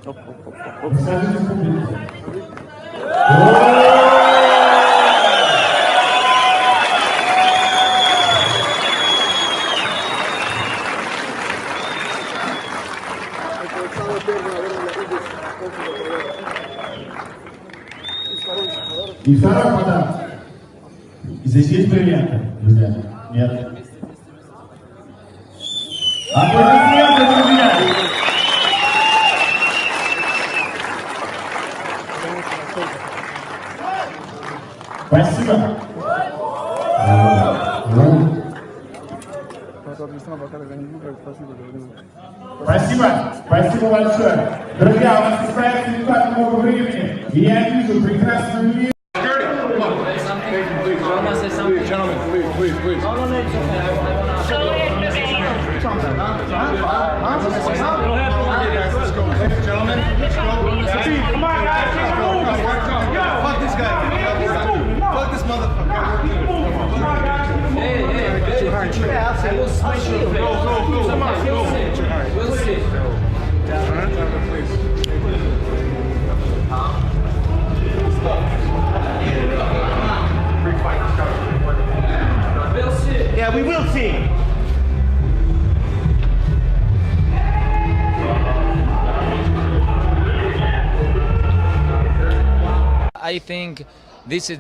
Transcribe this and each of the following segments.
Hop hop hop hop. И второй подарок. Здесь есть бриллианты, друзья? Нет. Аплодисменты, друзья! Спасибо. Спасибо. Спасибо большое. Друзья, у нас остается не так много времени, и я вижу прекрасную вещь. Gentlemen, please. No, it's okay. Let's go. Ladies and gentlemen, let's go. Come on, guys. Fuck this guy. Fuck this motherfucker. I will smash you. Go. Come on, we'll see. Please. We'll see. Yeah, we will see. I think this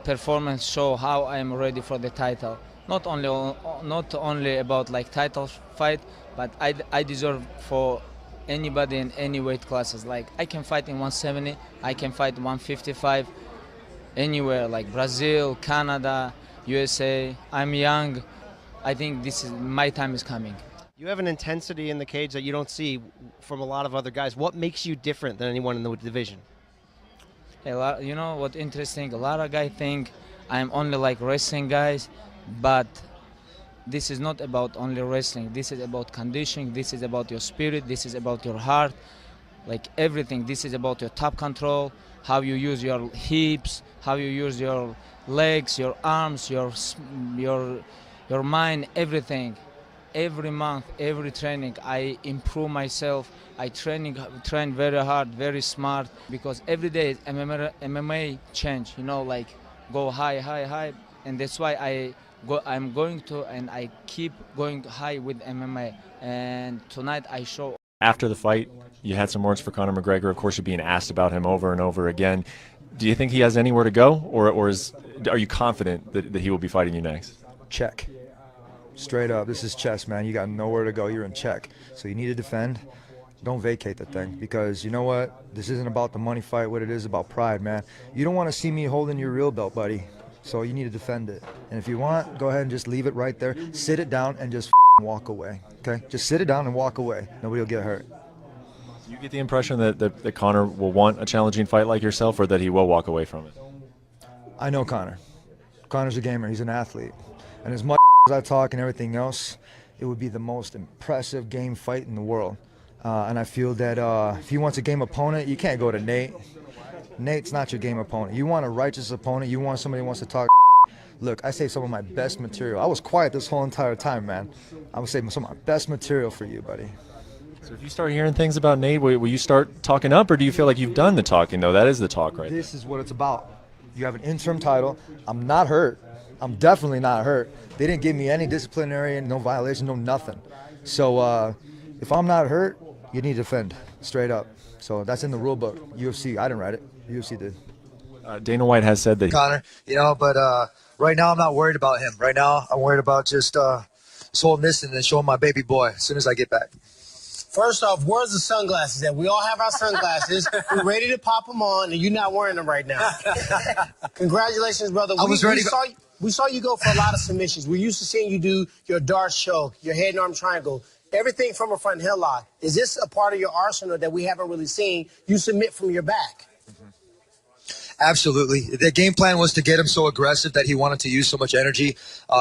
performance show how I am ready for the title. Not only about like title fight, but I deserve for anybody in any weight classes. Like I can fight in 170, I can fight 155, anywhere like Brazil, Canada, USA. I'm young. I think my time is coming. You have an intensity in the cage that you don't see from a lot of other guys. What makes you different than anyone in the division? You know what interesting? A lot of guys think I'm only like wrestling guys, but this is not about only wrestling. This is about conditioning. This is about your spirit. This is about your heart, like everything. This is about your top control, how you use your hips, how you use your legs, your arms, your mind, everything. Every month, every training, I improve myself. I train very hard, very smart, because every day MMA change. You know, like go high, and that's why I'm going to, and I keep going high with MMA. And tonight I show. After the fight, you had some words for Conor McGregor. Of course, you're being asked about him over and over again. Do you think he has anywhere to go, or are you confident that he will be fighting you next? Check. Straight up, this is chess, man. You got nowhere to go. You're in check. So you need to defend. Don't vacate the thing, because you know what? This isn't about the money fight. What it is about pride, man. You don't want to see me holding your real belt, buddy. So you need to defend it. And if you want, go ahead and just leave it right there. Sit it down and just walk away, okay? Just sit it down and walk away. Nobody will get hurt. Do you get the impression that Conor will want a challenging fight like yourself, or that he will walk away from it? I know Conor. Conor's a gamer. He's an athlete. And as much as I talk and everything else, it would be the most impressive game fight in the world. And I feel that if he wants a game opponent, you can't go to Nate. Nate's not your game opponent. You want a righteous opponent. You want somebody who wants to talk. Look, I say some of my best material. I was quiet this whole entire time, man. I would say some of my best material for you, buddy. So if you start hearing things about Nate, will you start talking up, or do you feel like you've done the talking, though? That is the talk, right? This is what it's about. You have an interim title. I'm not hurt. I'm definitely not hurt. They didn't give me any disciplinary, no violation, no nothing. So if I'm not hurt, you need to defend, straight up. So that's in the rule book. UFC, I didn't write it. UFC did. Dana White has said that. Conor, but right now I'm not worried about him. Right now I'm worried about just holding this and then showing my baby boy as soon as I get back. First off, where's the sunglasses at? We all have our sunglasses. We're ready to pop them on, and you're not wearing them right now. Congratulations, brother. We saw you go for a lot of submissions. We're used to seeing you do your dart choke, your head and arm triangle, everything from a front headlock. Is this a part of your arsenal that we haven't really seen you submit from your back? Absolutely. The game plan was to get him so aggressive that he wanted to use so much energy.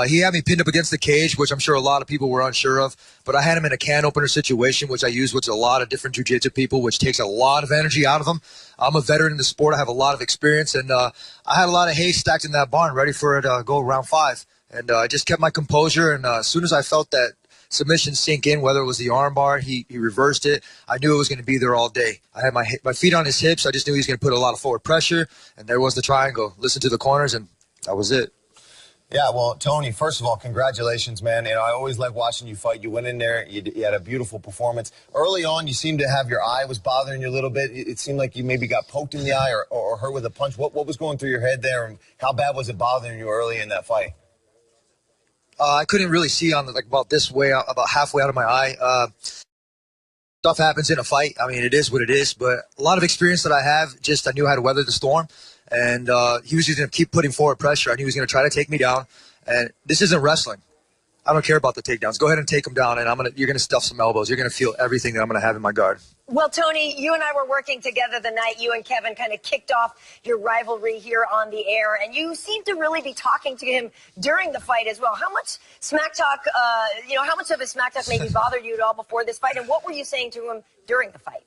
He had me pinned up against the cage, which I'm sure a lot of people were unsure of. But I had him in a can opener situation, which I use with a lot of different jiu-jitsu people, which takes a lot of energy out of them. I'm a veteran in the sport. I have a lot of experience. And I had a lot of hay stacked in that barn ready for it to go round 5. And I just kept my composure. And as soon as I felt that submission sink in, whether it was the arm bar, he reversed it. I knew it was going to be there all day. I had my feet on his hips. I just knew he was going to put a lot of forward pressure, and there was the triangle. Listen to the corners, and that was it. Yeah, well, Tony, first of all, congratulations, man. You know, I always like watching you fight. You went in there, you had a beautiful performance. Early on, you seemed to have your eye was bothering you a little bit. It seemed like you maybe got poked in the eye or hurt with a punch. What was going through your head there, and how bad was it bothering you early in that fight? I couldn't really see on about this way, about halfway out of my eye. Stuff happens in a fight. I mean, it is what it is. But a lot of experience that I have, I knew how to weather the storm. And he was just going to keep putting forward pressure. I knew he was going to try to take me down. And this isn't wrestling. I don't care about the takedowns. Go ahead and take him down, and you're going to stuff some elbows. You're going to feel everything that I'm going to have in my guard. Well, Tony, you and I were working together the night you and Kevin kind of kicked off your rivalry here on the air, and you seemed to really be talking to him during the fight as well. How much smack talk, how much of his smack talk maybe bothered you at all before this fight, and what were you saying to him during the fight?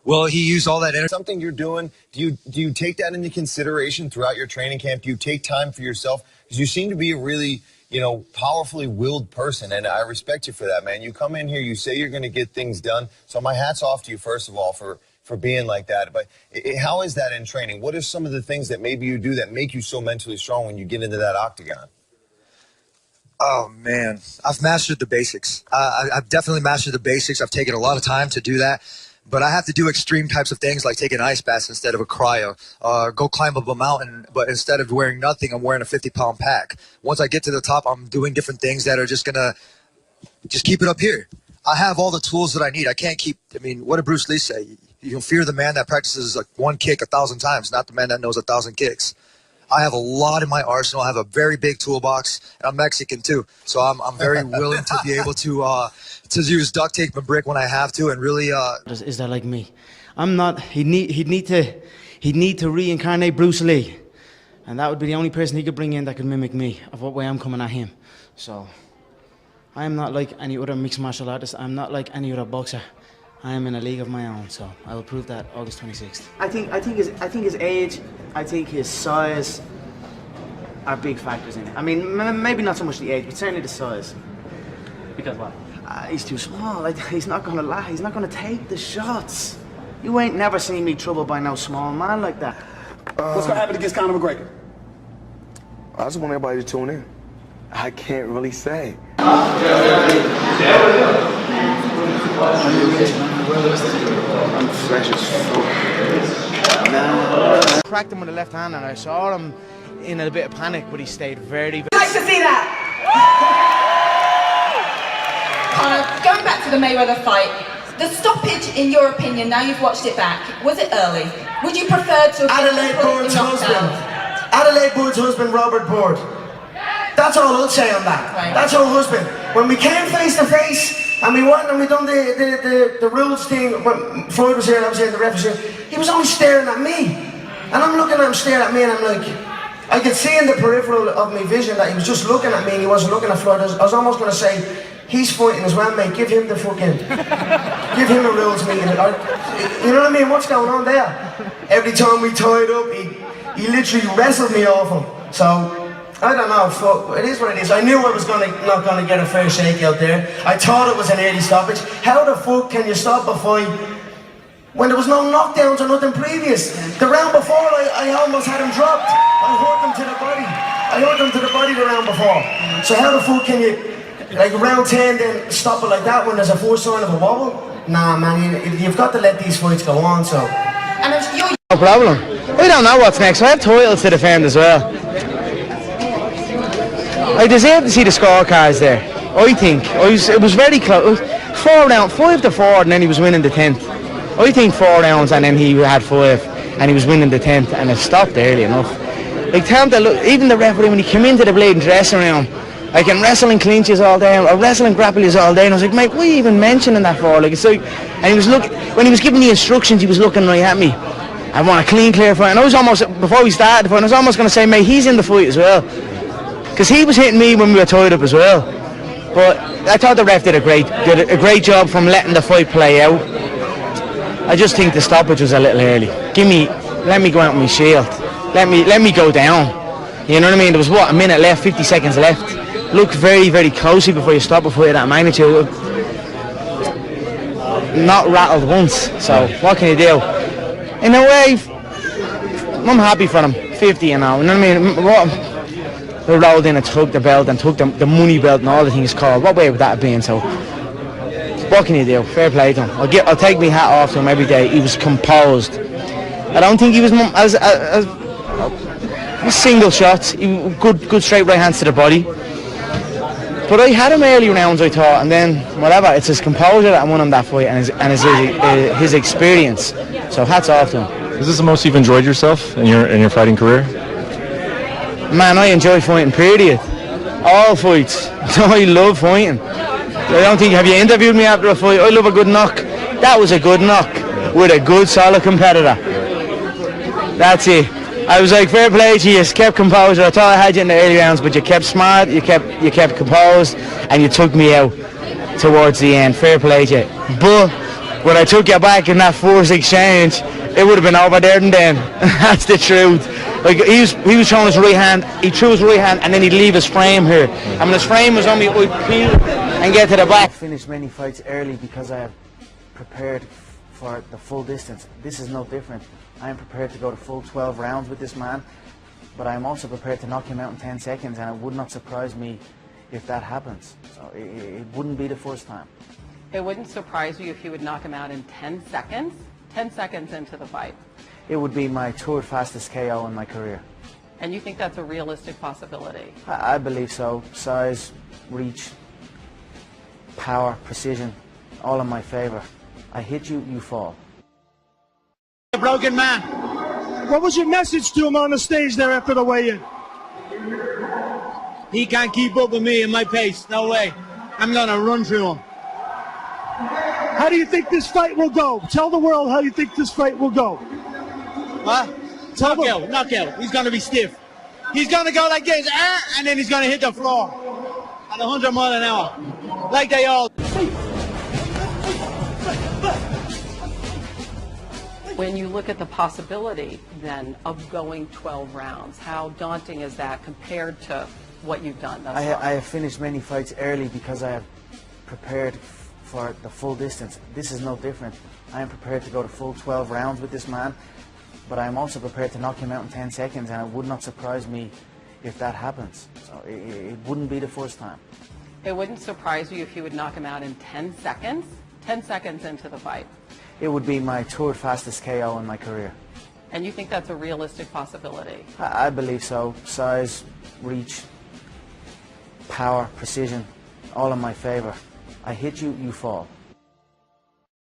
Well, he used all that energy. Something you're doing, do you take that into consideration throughout your training camp? Do you take time for yourself? Because you seem to be a really, powerfully willed person, and I respect you for that, man. You come in here, you say you're going to get things done. So my hat's off to you, first of all, for being like that. But how is that in training? What are some of the things that maybe you do that make you so mentally strong when you get into that octagon? Oh, man. I've mastered the basics. I've definitely mastered the basics. I've taken a lot of time to do that. But I have to do extreme types of things like take an ice bath instead of a cryo, go climb up a mountain, but instead of wearing nothing, I'm wearing a 50-pound pack. Once I get to the top, I'm doing different things that are just going to keep it up here. I have all the tools that I need. I can't keep, what did Bruce Lee say? You can fear the man that practices like one kick 1,000 times, not the man that knows 1,000 kicks. I have a lot in my arsenal. I have a very big toolbox, and I'm Mexican too, so I'm very willing to be able to use duct tape and brick when I have to, and really. Is that like me? I'm not. He'd need to reincarnate Bruce Lee, and that would be the only person he could bring in that could mimic me of what way I'm coming at him. So, I am not like any other mixed martial artist. I'm not like any other boxer. I am in a league of my own, so I will prove that August 26th. I think his age, I think his size are big factors in it. I mean, maybe not so much the age, but certainly the size. Because what? He's too small. Like, he's not gonna lie. He's not gonna take the shots. You ain't never seen me troubled by no small man like that. What's gonna happen against Conor McGregor? I just want everybody to tune in. I can't really say. I'm fresh as fuck. Cracked him with the left hand, and I saw him in a bit of panic, but he stayed very. I'd like to see that. Conor, going back to the Mayweather fight, the stoppage, in your opinion, now you've watched it back, was it early? Would you prefer to have Adelaide Bourd's husband. Adelaide Bourd's husband, Robert Bourd. That's all I'll say on that. Right. That's her husband. When we came face to face, and we went and we done the rules thing, when Floyd was here and I was here, the ref was here, he was only staring at me. And I'm looking at him staring at me, and I'm like, I could see in the peripheral of my vision that he was just looking at me and he wasn't looking at Floyd. I was almost going to say, he's fighting as well, mate. Give him the fucking, give him a rules meeting. You know what I mean? What's going on there? Every time we tied up, he literally wrestled me off him. So, I don't know, it is what it is. I knew I was not going to get a fair shake out there. I thought it was an early stoppage. How the fuck can you stop a fight when there was no knockdowns or nothing previous? The round before, I almost had him dropped. I hurt him to the body. I hurt him to the body the round before. So how the fuck can you, like round 10, then stop it like that when there's a first sign of a wobble? Nah, man, you've got to let these fights go on, so. No problem. We don't know what's next. I have titles to defend as well. I deserve to see the scorecards there. I think it was very close. 5 to 4, and then he was winning the 10th. I think 4 rounds, and then he had 5, and he was winning the 10th, and it stopped early enough. Like, tell him to look. Even the referee, when he came into the blade dressing room, I can wrestle in clinches all day, or wrestle in grapples all day, and I was like, mate, what are you even mentioning that for? Like, it's like, and he was looking, when he was giving the instructions, he was looking right at me. I want a clean, clear fight, and I was almost, before we started the fight, I was almost going to say, mate, he's in the fight as well. Because he was hitting me when we were tied up as well. But I thought the ref did a great job from letting the fight play out. I just think the stoppage was a little early. Let me go out with my shield. Let me go down. You know what I mean? There was, what, a minute left, 50 seconds left. look very, very closely before you stop a fight of that magnitude. Not rattled once, so what can you do? In a way, I'm happy for them. 50, you know what I mean? They rolled in and took the belt and took the money belt and all the things called. What way would that have been? So, what can you do? Fair play to him. I'll take my hat off to him every day. He was composed. I don't think he was as single shots. Good straight right hands to the body. But I had him early rounds, I thought, and then whatever. It's his composure that won him that fight, and his experience. So hats off to him. Is this the most you've enjoyed yourself in your fighting career? Man, I enjoy fighting. Period. All fights. I love fighting. I don't think. Have you interviewed me after a fight? I love a good knock. That was a good knock with a good, solid competitor. That's it. I was like, fair play to you, you kept composure. I thought I had you in the early rounds, but you kept smart, you kept composed, and you took me out towards the end. Fair play to you. But when I took you back in that first exchange, it would have been over there and then. That's the truth. Like he was throwing his right hand, he threw his right hand, and then he'd leave his frame here. And when his frame was on me, I'd peel and get to the back. I finished many fights early because I have prepared for the full distance. This is no different. I am prepared to go the full 12 rounds with this man, but I am also prepared to knock him out in 10 seconds, and it would not surprise me if that happens. So it wouldn't be the first time. It wouldn't surprise you if you would knock him out in 10 seconds? 10 seconds into the fight. It would be my third fastest KO in my career. And you think that's a realistic possibility? I believe so. Size, reach, power, precision, all in my favor. I hit you, you fall. A broken man. What was your message to him on the stage there after the weigh-in? He can't keep up with me in my pace. No way. I'm gonna run through him. How do you think this fight will go? Tell the world how you think this fight will go. What? Knockout. He's gonna be stiff. He's gonna go like this, and then he's gonna hit the floor at 100 miles an hour, like they all. When you look at the possibility, then, of going 12 rounds, how daunting is that compared to what you've done thus far? I have finished many fights early because I have prepared for the full distance. This is no different. I am prepared to go the full 12 rounds with this man, but I am also prepared to knock him out in 10 seconds, and it would not surprise me if that happens. So it wouldn't be the first time. It wouldn't surprise you if you would knock him out in 10 seconds? 10 seconds into the fight. It would be my third fastest KO in my career. And you think that's a realistic possibility? I believe so. Size, reach, power, precision, all in my favor. I hit you, you fall.